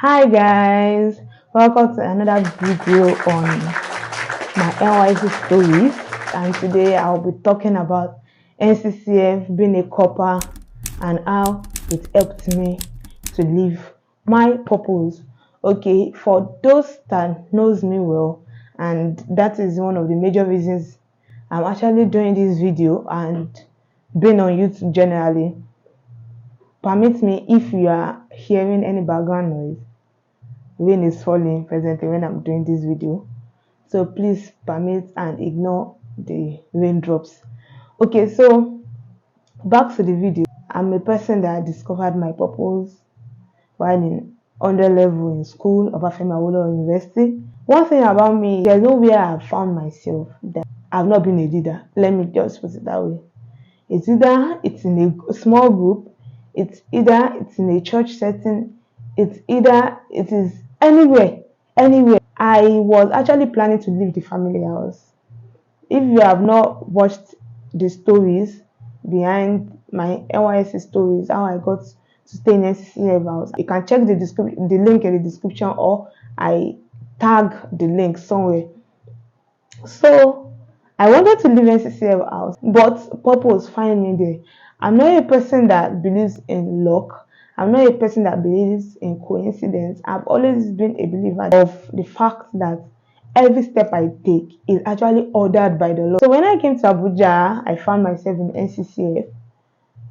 Hi guys, welcome to another video on my NYSC stories, and today I'll be talking about NCCF, being a corper, and how it helped me to live my purpose. Okay, for those that knows me well, and that is one of the major reasons I'm actually doing this video and being on YouTube generally. Permit me if you are hearing any background noise. Rain is falling presently when I'm doing this video, so please permit and ignore the raindrops. Okay, so back to the video. I'm a person that discovered my purpose while in under level in school, Obafemi Awolowo University. One thing about me, there's nowhere I've found myself that I've not been a leader. Let me just put it that way. It's either it's in a small group, it's either it's in a church setting, it's either it is anywhere. I was actually planning to leave the family house. If you have not watched the stories behind my NYSC stories, how I got to stay in NCCF house, you can check the link in the description, or I tag the link somewhere. So I wanted to leave NCCF house, but purpose find me there. I'm not a person that believes in luck. I'm not a person that believes in coincidence. I've always been a believer of the fact that every step I take is actually ordered by the Lord. So when I came to Abuja, I found myself in NCCF.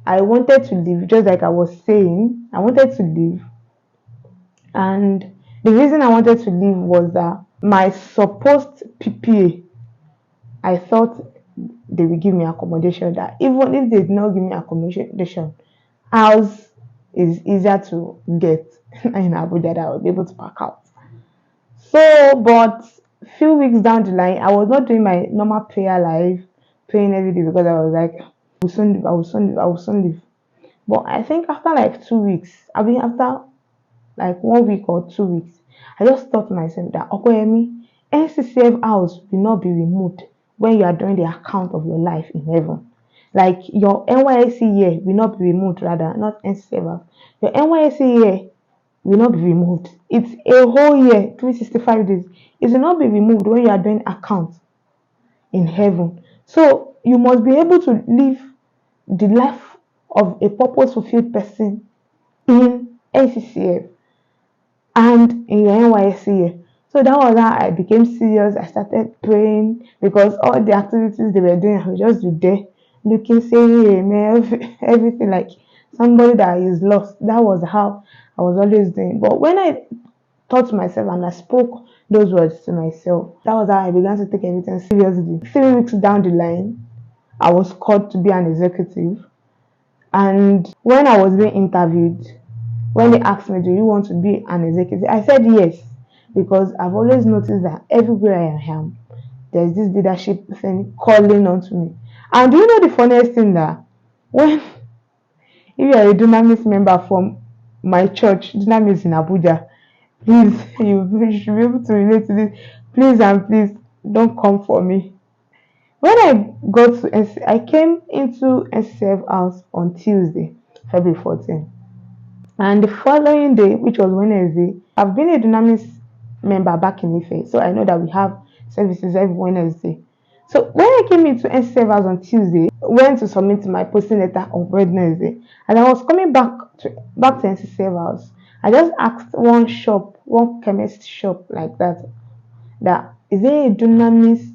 I wanted to leave, just like I was saying, I wanted to leave. And the reason I wanted to leave was that my supposed PPA, I thought they would give me accommodation. That even if they did not give me accommodation, house is easier to get in Abuja, that I was able to pack out. So, but few weeks down the line, I was not doing my normal prayer life, praying every day, because I was like, I will soon leave. But I think after like 2 weeks, after like 1 week or 2 weeks, I just thought to myself that, Okoyemi, NCCF house will not be removed when you are doing the account of your life in heaven. Like your NYSC year will not be removed, rather, not NCCF house. Your NYSC year will not be removed. It's a whole year, 365 days. It will not be removed when you are doing account in heaven. So you must be able to live the life of a purpose-fulfilled person in NCCF and in your NYSC year. So that was how I became serious. I started praying, because all the activities they were doing, I would just be there looking, saying amen, everything, like somebody that is lost. That was how I was always doing. But when I thought to myself and I spoke those words to myself, that was how I began to take everything seriously. 3 weeks down the line, I was called to be an executive. And when I was being interviewed, when they asked me, do you want to be an executive? I said yes, because I've always noticed that everywhere I am, there's this leadership thing calling onto me. And do you know the funniest thing, that when if you are a Dunamis member from my church, Dunamis in Abuja, please, you should be able to relate to this. Please and please don't come for me. When I came into NCCF house on Tuesday, February 14. And the following day, which was Wednesday, I've been a Dunamis member back in Ife, so I know that we have services every Wednesday. So when I came into NCCF house on Tuesday, went to submit my posting letter on Wednesday, and I was coming back to NCCF house, I just asked one chemist shop like that is there a Dunamis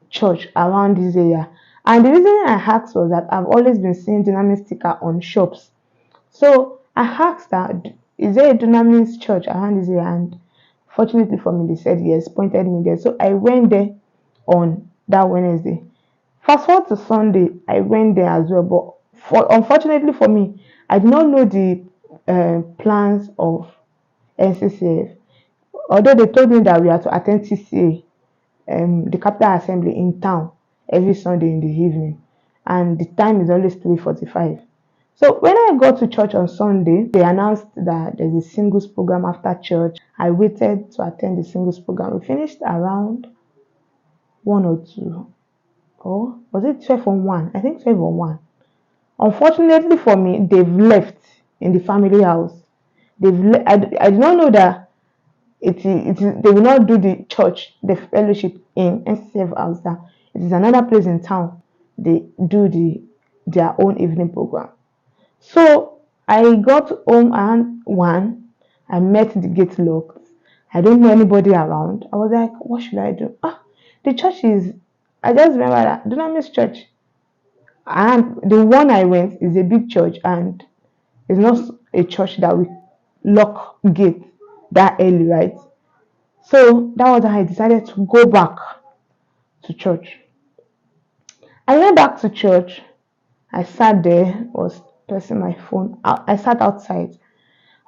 church around this area? And the reason I asked was that I've always been seeing Dunamis sticker on shops. So I asked that, is there a Dunamis church around this area? And fortunately for me, they said yes, pointed me there. So I went there on that Wednesday. Fast forward to Sunday, I went there as well. But unfortunately for me, I did not know the plans of NCCF. Although they told me that we are to attend TCA, the capital assembly in town, every Sunday in the evening, and the time is always 3:45. So when I got to church on Sunday, they announced that there's a singles program after church. I waited to attend the singles program. We finished around 1 or 2, or was it 12 or 1? I think 12 or 1. Unfortunately for me, they've left in the family house. I did not know that they will not do the church, the fellowship in NCCF house. That it is another place in town they do their own evening program. So I got home around 1. I met the gate locked. I don't know anybody around. I was like, what should I do? The church is. I just remember that Dunamis Church. And the one I went is a big church, and it's not a church that we lock gate that early, right? So that was how I decided to go back to church. I went back to church. I sat there, was pressing my phone. I sat outside.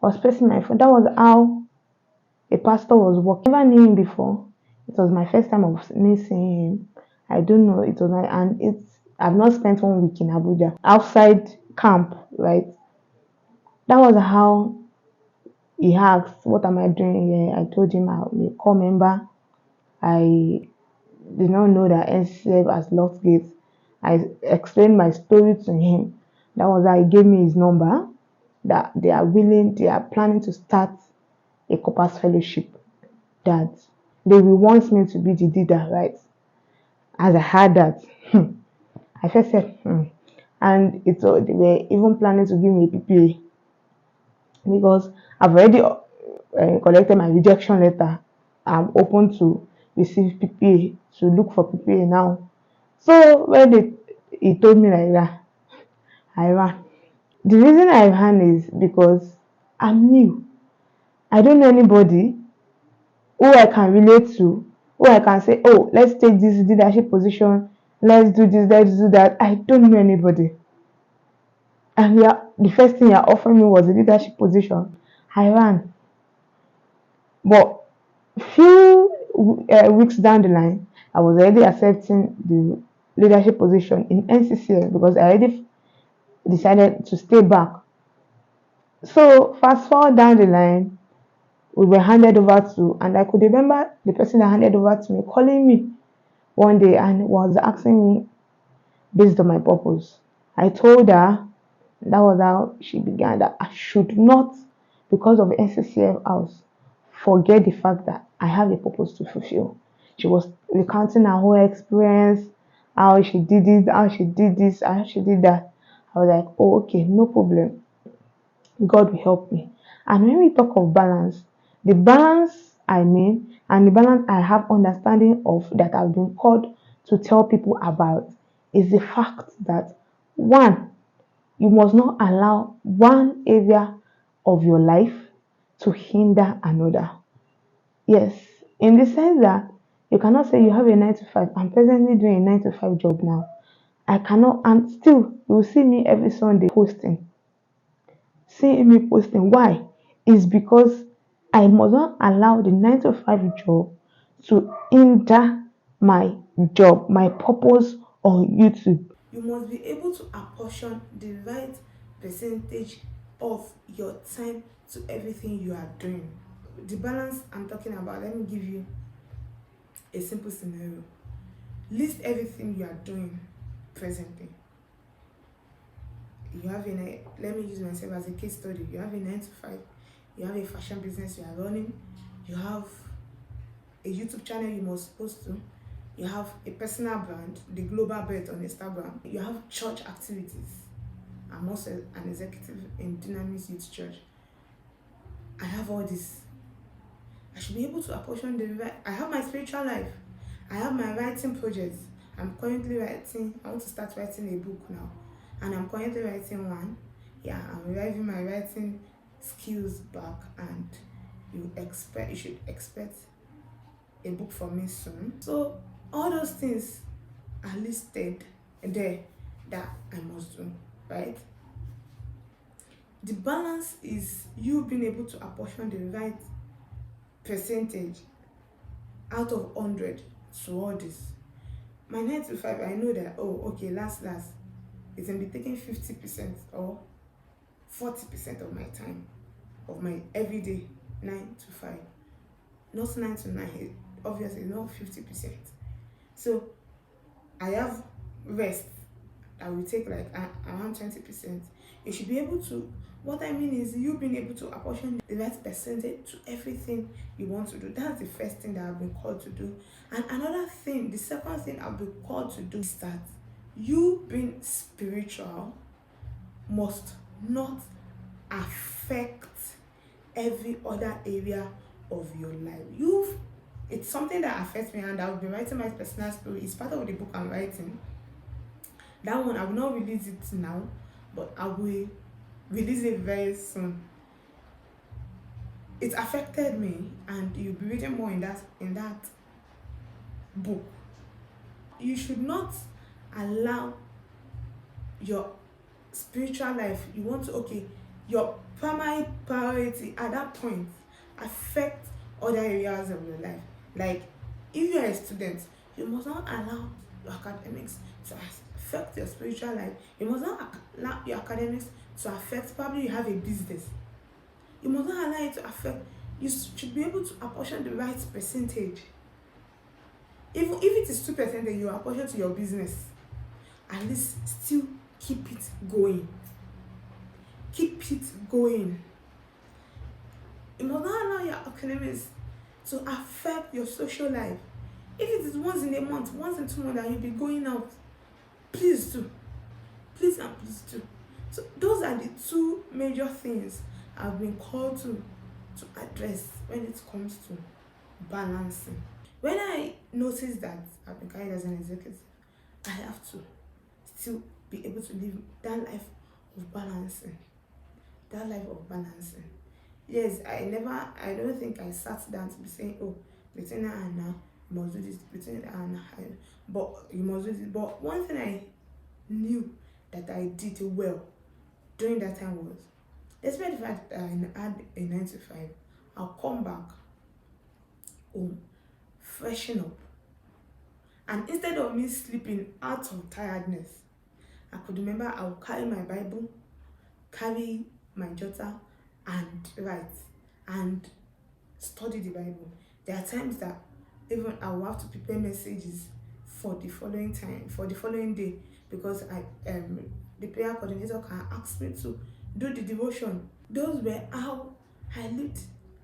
I was pressing my phone. That was how a pastor was walking. I never knew him before. It was my first time of me seeing him. I don't know. It was my and it's I've not spent 1 week in Abuja outside camp, right? That was how he asked, "What am I doing here?" I told him I'm a core member. I did not know that NCCF has locked gates. I explained my story to him. That was how he gave me his number. That they are planning to start a Corpus fellowship. That they will want me to be the leader, right? As I heard that, I first said, and they were even planning to give me a PPA because I've already collected my rejection letter. I'm open to receive PPA, to look for PPA now. So when he told me like that, I ran. The reason I ran is because I'm new. I don't know anybody who I can relate to, who I can say, oh, let's take this leadership position, let's do this, let's do that. I don't know anybody. And the first thing you're offering me was a leadership position. I ran. But few weeks down the line, I was already accepting the leadership position in NCCF because I already decided to stay back. So fast forward down the line, we were handed over to, and I could remember the person that handed over to me calling me one day and was asking me based on my purpose. I told her that was how she began, that I should not, because of NCCF house, forget the fact that I have a purpose to fulfill. She was recounting her whole experience, how she did it, how she did this, how she did that. I was like, oh, okay, no problem. God will help me. And when we talk of balance, the balance I mean, and the balance I have understanding of that I've been called to tell people about is the fact that one, you must not allow one area of your life to hinder another. Yes, in the sense that you cannot say you have a 9 to 5. I'm presently doing a 9 to 5 job now. I cannot, and still, you will see me every Sunday posting. Seeing me posting. Why? Is because I must not allow the 9 to 5 job to hinder my job, my purpose on YouTube. You must be able to apportion the right percentage of your time to everything you are doing. The balance I'm talking about, let me give you a simple scenario. List everything you are doing presently. You have let me use myself as a case study. You have a 9 to 5, you have a fashion business you are running, you have a YouTube channel you must post to, you have a personal brand, the global bet on Instagram, you have church activities. I'm also an executive in Dynamis Youth Church. I have all this. I should be able to apportion the right. I have my spiritual life. I have my writing projects. I'm currently writing. I want to start writing a book now, and I'm currently writing one. Yeah, I'm reviving my writing skills back, and you should expect a book from me soon. So all those things are listed there that I must do, right? The balance is you being able to apportion the right percentage out of 100 to all this. My 9 to 5, I know that, oh, okay, last, it's going to be taking 50% or 40% of my time, of my everyday 9 to 5. Not 9 to 9, obviously, not 50%. So I have rest. I will take like around 20%. You should be able to, What I mean is you being able to apportion the right percentage to everything you want to do. That's the first thing that I've been called to do. And another thing, the second thing I've been called to do is that you being spiritual must not affect every other area of your life. It's something that affects me, and I'll be writing my personal story. It's part of the book I'm writing. That one I will not release it now, but I will release it very soon. It affected me, and you'll be reading more in that book. You should not allow your spiritual life, your primary priority at that point affect other areas of your life. Like, if you're a student, you must not allow your academics to affect your spiritual life. You must not allow your academics to affect, probably you have a business. You must not allow it to affect. You should be able to apportion the right percentage. If it is 2% that you apportion to your business, at least still keep it going. Keep it going. You must not allow your academics to affect your social life. If it is once in a month, once in 2 months that you'll be going out, please do. Please and please do. So those are the two major things I've been called to address when it comes to balancing. When I notice that I've been carried as an executive, I have to still be able to live that life of balancing. That life of balancing. Yes, I don't think I sat down to be saying, oh, between now and now, you must do this, between now and now, but you must do this. But one thing I knew that I did well during that time was, despite the fact that I had a 9 to 5, I'll come back home, freshen up, and instead of me sleeping out of tiredness, I could remember I would carry my Bible, carry my jotter, and write and study the Bible. There are times that even I will have to prepare messages for the following day, because the prayer coordinator can ask me to do the devotion. Those were how I lived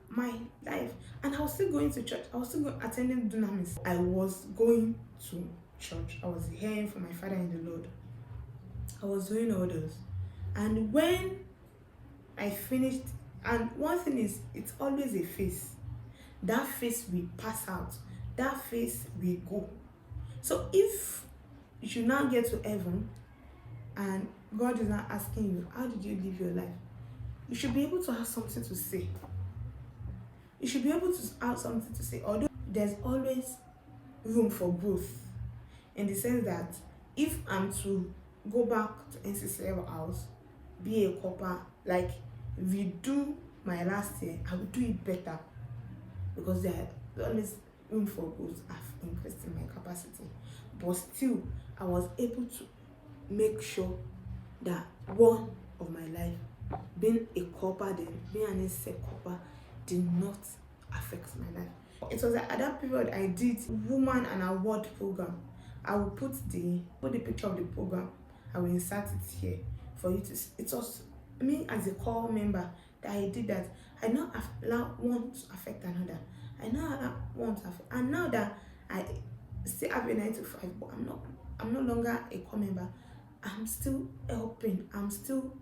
my life. And I was still going to church. I was still attending dunamis. I was going to church. I was hearing from my Father in the Lord. I was doing all those. And when I finished, and one thing is, it's always a phase. That phase will pass out. That phase will go. So if you should now get to heaven and God is not asking you, how did you live your life? You should be able to have something to say. You should be able to have something to say. Although there's always room for growth, in the sense that if I'm to go back to NCCF house, be a Corper, like redo my last year, I will do it better, because there's always room for growth. I've increased in my capacity, but still I was able to make sure that one of my life, being a Corper, then being an NCCF Corper, did not affect my life. It was at that period I did Woman and Award program. I will put the picture of the program. I will insert it here for you to see. It was me as a core member that I did that. I now allow one to affect another. I now allow one to affect, and now that I still have a 9 to 5, but I'm no longer a core member. I'm still helping. I'm still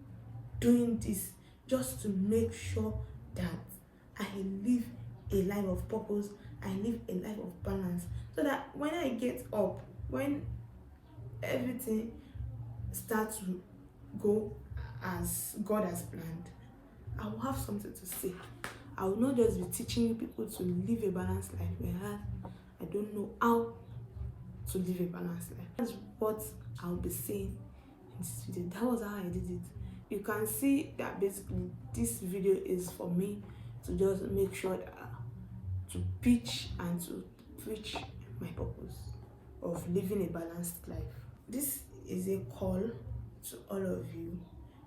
doing this just to make sure that I live a life of purpose. I live a life of balance, so that when I get up, when everything starts to go as God has planned, I will have something to say. I will not just be teaching people to live a balanced life, whereas I don't know how to live a balanced life. That's what I'll be saying in this video. That was how I did it. You can see that basically this video is for me to just make sure that to pitch and to preach my purpose of living a balanced life. This is a call to all of you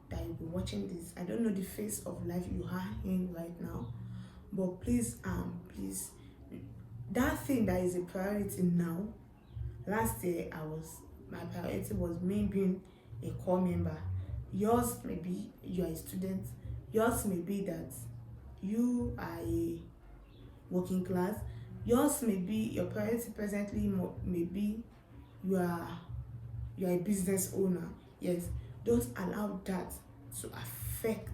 that will be watching this. I don't know the phase of life you are in right now, but please, that thing that is a priority now. Last year, my priority was me being a core member. Yours, maybe you are a student, Yours may be that you are a working class. Yours may be your parents presently, maybe you are a business owner. Yes, don't allow that to affect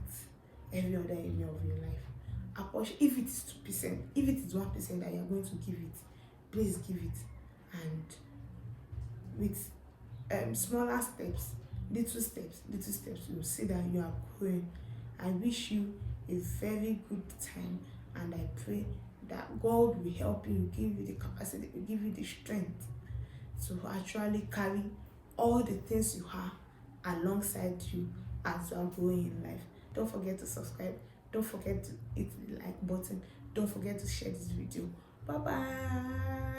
every other area of your life. Approach, if it is 2%, if it is 1% that you are going to give it, please give it. And with smaller steps, little steps, you will see that you are growing. I wish you a very good time, and I pray that God will help you, give you the capacity, will give you the strength to actually carry all the things you have alongside you as you are growing in life. Don't forget to subscribe. Don't forget to hit the like button. Don't forget to share this video. Bye bye.